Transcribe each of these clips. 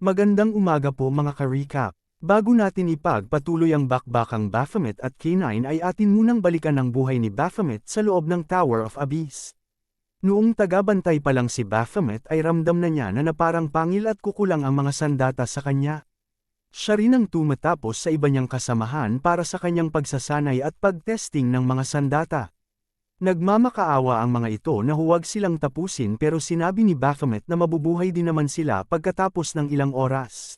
Magandang umaga po mga ka-recap. Bago natin ipagpatuloy ang bakbakang Baphomet at K9 ay atin munang balikan ang buhay ni Baphomet sa loob ng Tower of Abyss. Noong tagabantay pa lang si Baphomet ay ramdam na niya na parang pangil at kukulang ang mga sandata sa kanya. Siya rin ang tumatapos sa iba niyang kasamahan para sa kanyang pagsasanay at pagtesting ng mga sandata. Nagmamakaawa ang mga ito na huwag silang tapusin pero sinabi ni Baphomet na mabubuhay din naman sila pagkatapos ng ilang oras.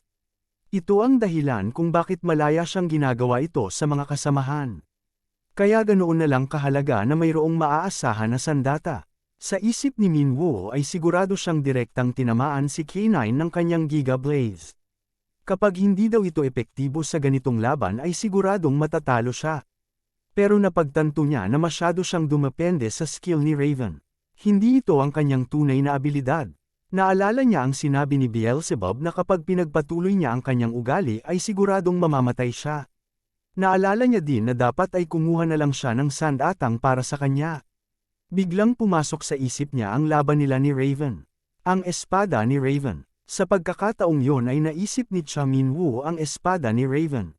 Ito ang dahilan kung bakit malaya siyang ginagawa ito sa mga kasamahan. Kaya ganoon na lang kahalaga na mayroong maaasahan na sandata. Sa isip ni Minwoo ay sigurado siyang direktang tinamaan si K9 ng kanyang Giga Blaze. Kapag hindi daw ito epektibo sa ganitong laban ay siguradong matatalo siya. Pero napagtanto niya na masyado siyang dumepende sa skill ni Raven. Hindi ito ang kanyang tunay na abilidad. Naalala niya ang sinabi ni Beelzebub na kapag pinagpatuloy niya ang kanyang ugali ay siguradong mamamatay siya. Naalala niya din na dapat ay kumuha na lang siya ng sandatang para sa kanya. Biglang pumasok sa isip niya ang laban nila ni Raven. Ang espada ni Raven. Sa pagkakataong yon ay naisip ni Cha Minwoo ang espada ni Raven.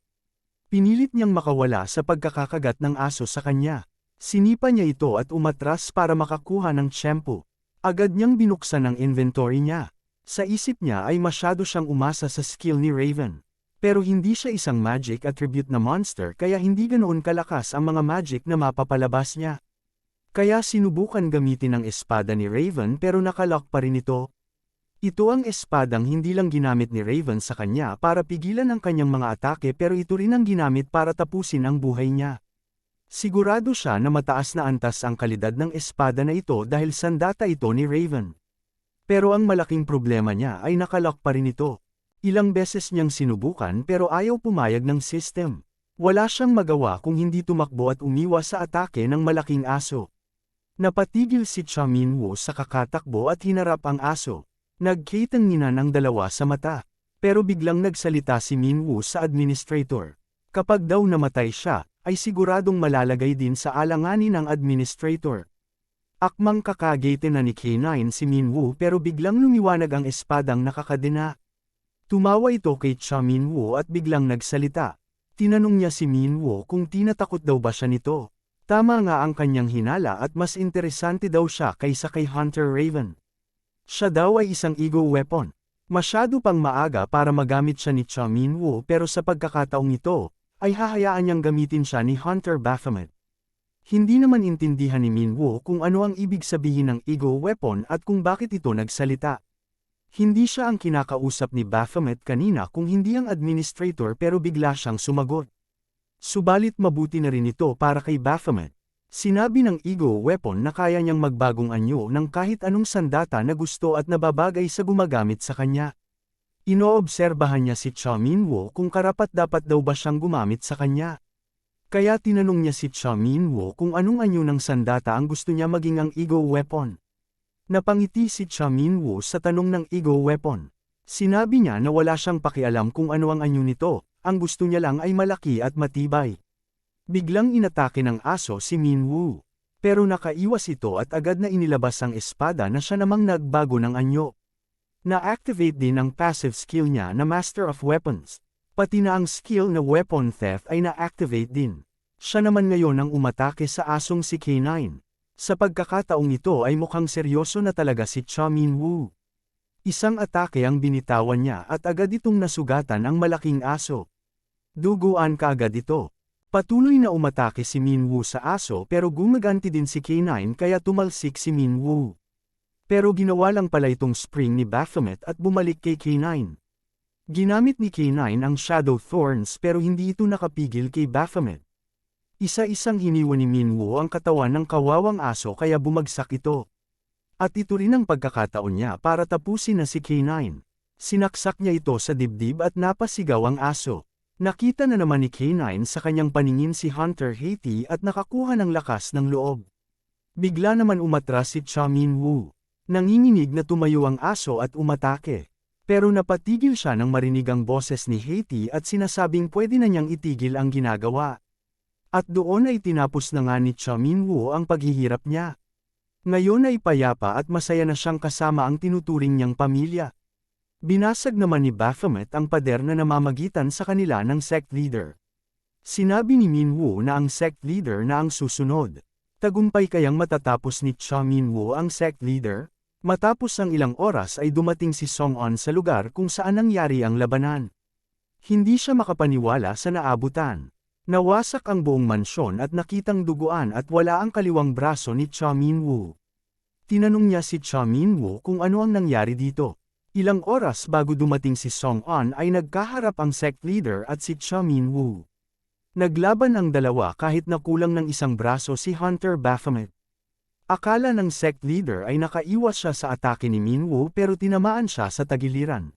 Pinilit niyang makawala sa pagkakakagat ng aso sa kanya. Sinipa niya ito at umatras para makakuha ng tiyempo. Agad niyang binuksan ang inventory niya. Sa isip niya ay masyado siyang umasa sa skill ni Raven. Pero hindi siya isang magic attribute na monster kaya hindi ganoon kalakas ang mga magic na mapapalabas niya. Kaya sinubukan gamitin ang espada ni Raven pero nakalock pa rin ito. Ito ang espadang hindi lang ginamit ni Raven sa kanya para pigilan ang kanyang mga atake pero ito rin ang ginamit para tapusin ang buhay niya. Sigurado siya na mataas na antas ang kalidad ng espada na ito dahil sandata ito ni Raven. Pero ang malaking problema niya ay nakalock pa rin ito. Ilang beses niyang sinubukan pero ayaw pumayag ng system. Wala siyang magawa kung hindi tumakbo at umiwas sa atake ng malaking aso. Napatigil si Cha Minwoo sa kakatakbo at hinarap ang aso. Nagkitanginan ang dalawa sa mata. Pero biglang nagsalita si Minwoo sa administrator. Kapag daw namatay siya, ay siguradong malalagay din sa alanganin ng administrator. Akmang kakagete na ni K9 si Minwoo pero biglang lumiwanag ang espadang nakakadena. Tumawa ito kay Cha Minwoo at biglang nagsalita. Tinanong niya si Minwoo kung tinatakot daw ba siya nito. Tama nga ang kanyang hinala at mas interesante daw siya kaysa kay Hunter Raven. Siya daw ay isang ego weapon. Masyado pang maaga para magamit siya ni Cha Minwoo pero sa pagkakataong ito, ay hahayaan niyang gamitin siya ni Hunter Baphomet. Hindi naman intindihan ni Minwoo kung ano ang ibig sabihin ng ego weapon at kung bakit ito nagsalita. Hindi siya ang kinakausap ni Baphomet kanina kung hindi ang administrator pero bigla siyang sumagot. Subalit mabuti na rin ito para kay Baphomet. Sinabi ng ego weapon na kaya niyang magbagong anyo ng kahit anong sandata na gusto at nababagay sa gumagamit sa kanya. Inoobserbahan niya si Cha Minwoo kung karapat-dapat daw ba siyang gumamit sa kanya. Kaya tinanong niya si Cha Minwoo kung anong anyo ng sandata ang gusto niya maging ang ego weapon. Napangiti si Cha Minwoo sa tanong ng ego weapon. Sinabi niya na wala siyang pakialam kung ano ang anyo nito, ang gusto niya lang ay malaki at matibay. Biglang inatake ng aso si Minwoo. Pero nakaiwas ito at agad na inilabas ang espada na siya namang nagbago ng anyo. Na-activate din ang passive skill niya na Master of Weapons. Pati na ang skill na Weapon Theft ay na-activate din. Siya naman ngayon ang umatake sa asong si K9. Sa pagkakataong ito ay mukhang seryoso na talaga si Cha Minwoo. Isang atake ang binitawan niya at agad itong nasugatan ang malaking aso. Duguan kaagad ito. Patuloy na umatake si Minwoo sa aso pero gumaganti din si K9 kaya tumalsik si Minwoo. Pero ginawa lang pala itong spring ni Baphomet at bumalik kay K9. Ginamit ni K9 ang Shadow Thorns pero hindi ito nakapigil kay Baphomet. Isa-isang hiniwa ni Minwoo ang katawan ng kawawang aso kaya bumagsak ito. At ito rin ang pagkakataon niya para tapusin na si K9. Sinaksak niya ito sa dibdib at napasigaw ang aso. Nakita na naman ni K9 sa kanyang paningin si Hunter Haiti at nakakuha ng lakas ng loob. Bigla naman umatras si Cha Minwoo. Nanginginig na tumayo ang aso at umatake. Pero napatigil siya nang marinig ang boses ni Haiti at sinasabing pwede na niyang itigil ang ginagawa. At doon ay tinapos na nga ni Cha Minwoo ang paghihirap niya. Ngayon ay payapa at masaya na siyang kasama ang tinuturing niyang pamilya. Binasag naman ni Baphomet ang pader na namamagitan sa kanila ng sect leader. Sinabi ni Minwoo na ang sect leader na ang susunod. Tagumpay kayang matatapos ni Cha Minwoo ang sect leader? Matapos ang ilang oras ay dumating si Song-on sa lugar kung saan nangyari ang labanan. Hindi siya makapaniwala sa naabutan. Nawasak ang buong mansyon at nakitang duguan at wala ang kaliwang braso ni Cha Minwoo. Tinanong niya si Cha Minwoo kung ano ang nangyari dito. Ilang oras bago dumating si Song-on ay nagkaharap ang sect leader at si Cha Minwoo. Naglaban ang dalawa kahit na kulang ng isang braso si Hunter Baphomet. Akala ng sect leader ay nakaiwas siya sa atake ni Minwoo pero tinamaan siya sa tagiliran.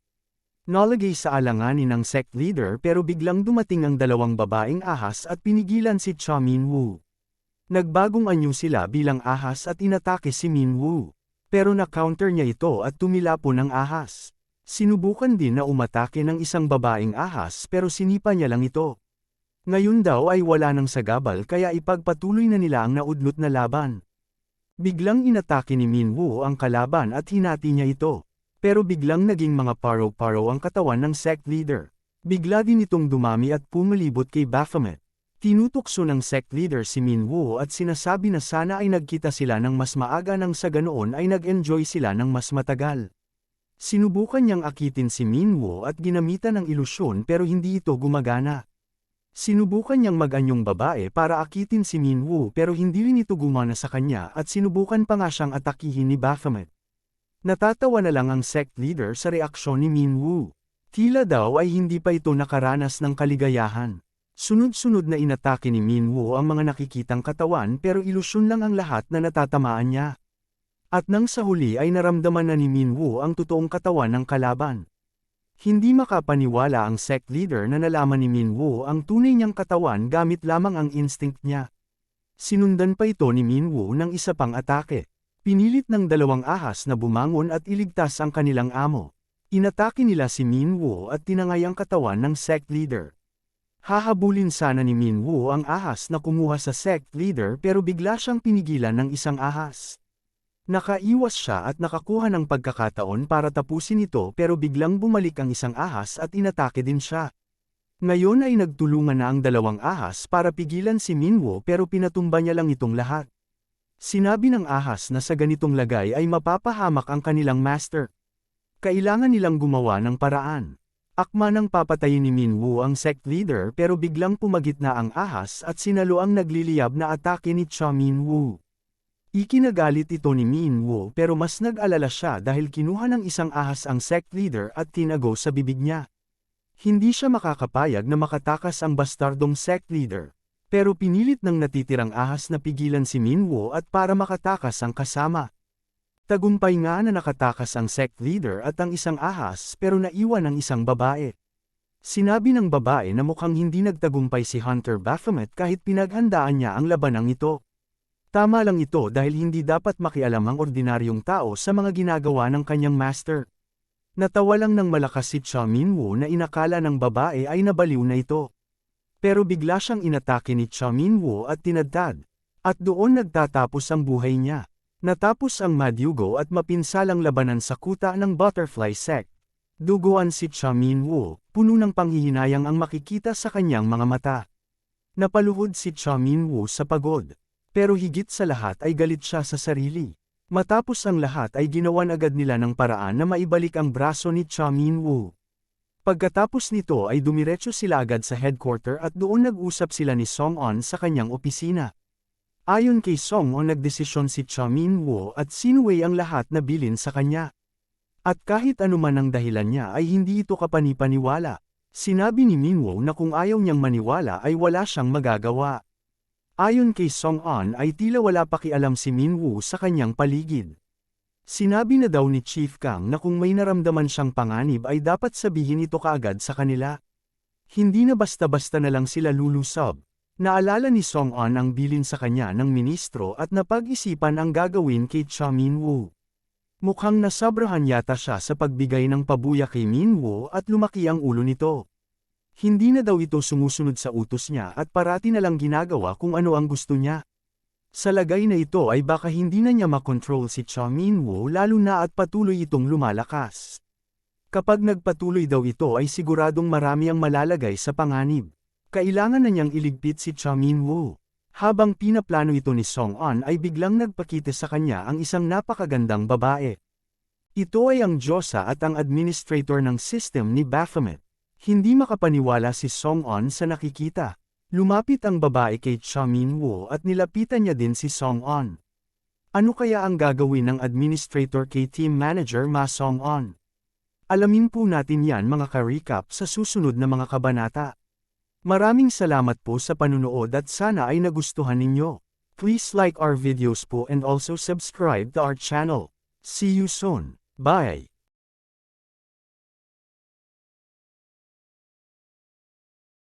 Nalagay sa alanganin ng sect leader pero biglang dumating ang dalawang babaeng ahas at pinigilan si Cha Minwoo. Nagbagong anyo sila bilang ahas at inatake si Minwoo. Pero na-counter niya ito at tumilapon ng ahas. Sinubukan din na umatake ng isang babaeng ahas pero sinipa niya lang ito. Ngayon daw ay wala nang sagabal kaya ipagpatuloy na nila ang naudlot na laban. Biglang inatake ni Minwoo ang kalaban at hinati niya ito. Pero biglang naging mga paro-paro ang katawan ng sect leader. Bigla din itong dumami at pumalibot kay Baphomet. Tinutukso ng sect leader si Minwoo at sinasabi na sana ay nagkita sila ng mas maaga nang sa ganoon ay nag-enjoy sila ng mas matagal. Sinubukan niyang akitin si Minwoo at ginamitan ng ilusyon pero hindi ito gumagana. Sinubukan niyang mag-anyong babae para akitin si Minwoo pero hindi rin ito gumana sa kanya at sinubukan pa nga siyang atakihin ni Baphomet. Natatawa na lang ang sect leader sa reaksyon ni Minwoo. Tila daw ay hindi pa ito nakaranas ng kaligayahan. Sunod-sunod na inatake ni Minwoo ang mga nakikitang katawan pero ilusyon lang ang lahat na natatamaan niya. At nang sa huli ay naramdaman na ni Minwoo ang totoong katawan ng kalaban. Hindi makapaniwala ang sect leader na nalaman ni Minwoo ang tunay niyang katawan gamit lamang ang instinct niya. Sinundan pa ito ni Minwoo ng isa pang atake. Pinilit ng dalawang ahas na bumangon at iligtas ang kanilang amo. Inatake nila si Minwoo at tinangay ang katawan ng sect leader. Hahabulin sana ni Minwoo ang ahas na kumuha sa sect leader pero bigla siyang pinigilan ng isang ahas. Nakaiwas siya at nakakuha ng pagkakataon para tapusin ito pero biglang bumalik ang isang ahas at inatake din siya. Ngayon ay nagtulungan na ang dalawang ahas para pigilan si Minwoo pero pinatumba niya lang itong lahat. Sinabi ng ahas na sa ganitong lagay ay mapapahamak ang kanilang master. Kailangan nilang gumawa ng paraan. Akma nang papatayin ni Minwoo ang sect leader pero biglang pumagitna ang ahas at sinalo ang nagliliyab na atake ni Cha Minwoo. Ikinagalit ito ni Minwoo pero mas nag-alala siya dahil kinuha ng isang ahas ang sect leader at tinago sa bibig niya. Hindi siya makakapayag na makatakas ang bastardong sect leader. Pero pinilit ng natitirang ahas na pigilan si Minwoo at para makatakas ang kasama. Tagumpay nga na nakatakas ang sect leader at ang isang ahas pero naiwan ang isang babae. Sinabi ng babae na mukhang hindi nagtagumpay si Hunter Baphomet kahit pinaghandaan niya ang labanang ito. Tama lang ito dahil hindi dapat makialam ang ordinaryong tao sa mga ginagawa ng kanyang master. Natawa lang ng malakas si Cha Minwoo na inakala ng babae ay nabaliw na ito. Pero bigla siyang inatake ni Cha Minwoo at tinadtad. At doon nagtatapos ang buhay niya. Natapos ang madyugo at mapinsalang labanan sa kuta ng Butterfly Sect. Duguan si Cha Minwoo, puno ng panghihinayang ang makikita sa kanyang mga mata. Napaluhod si Cha Minwoo sa pagod. Pero higit sa lahat ay galit siya sa sarili. Matapos ang lahat ay ginawan agad nila ng paraan na maibalik ang braso ni Cha Minwoo. Pagkatapos nito ay dumiretso sila agad sa headquarter at doon nag-usap sila ni Song-on sa kanyang opisina. Ayon kay Song-on nagdesisyon si Cha Minwoo at sinuway ang lahat na bilin sa kanya. At kahit anuman ang dahilan niya ay hindi ito kapanipaniwala. Sinabi ni Minwoo na kung ayaw niyang maniwala ay wala siyang magagawa. Ayon kay Song-on ay tila wala pakialam si Minwoo sa kanyang paligid. Sinabi na daw ni Chief Kang na kung may naramdaman siyang panganib ay dapat sabihin ito kaagad sa kanila. Hindi na basta-basta na lang sila lulusob. Naalala ni Song-on ang bilin sa kanya ng ministro at napag-isipan ang gagawin kay Cha Minwoo. Mukhang nasobrahan yata siya sa pagbigay ng pabuya kay Minwoo at lumaki ang ulo nito. Hindi na daw ito sumusunod sa utos niya at parati na lang ginagawa kung ano ang gusto niya. Sa lagay na ito ay baka hindi na niya makontrol si Cha Minwoo lalo na at patuloy itong lumalakas. Kapag nagpatuloy daw ito ay siguradong marami ang malalagay sa panganib. Kailangan na niyang iligpit si Cha Min-woo. Habang pinaplano ito ni Song-on ay biglang nagpakita sa kanya ang isang napakagandang babae. Ito ay ang diyosa at ang administrator ng system ni Baphomet. Hindi makapaniwala si Song-on sa nakikita. Lumapit ang babae kay Cha Min-woo at nilapitan niya din si Song-on. Ano kaya ang gagawin ng administrator kay team manager Ma Song-on? Alamin po natin yan mga ka-recap sa susunod na mga kabanata. Maraming salamat po sa panunood at sana ay nagustuhan ninyo. Please like our videos po and also subscribe to our channel. See you soon. Bye!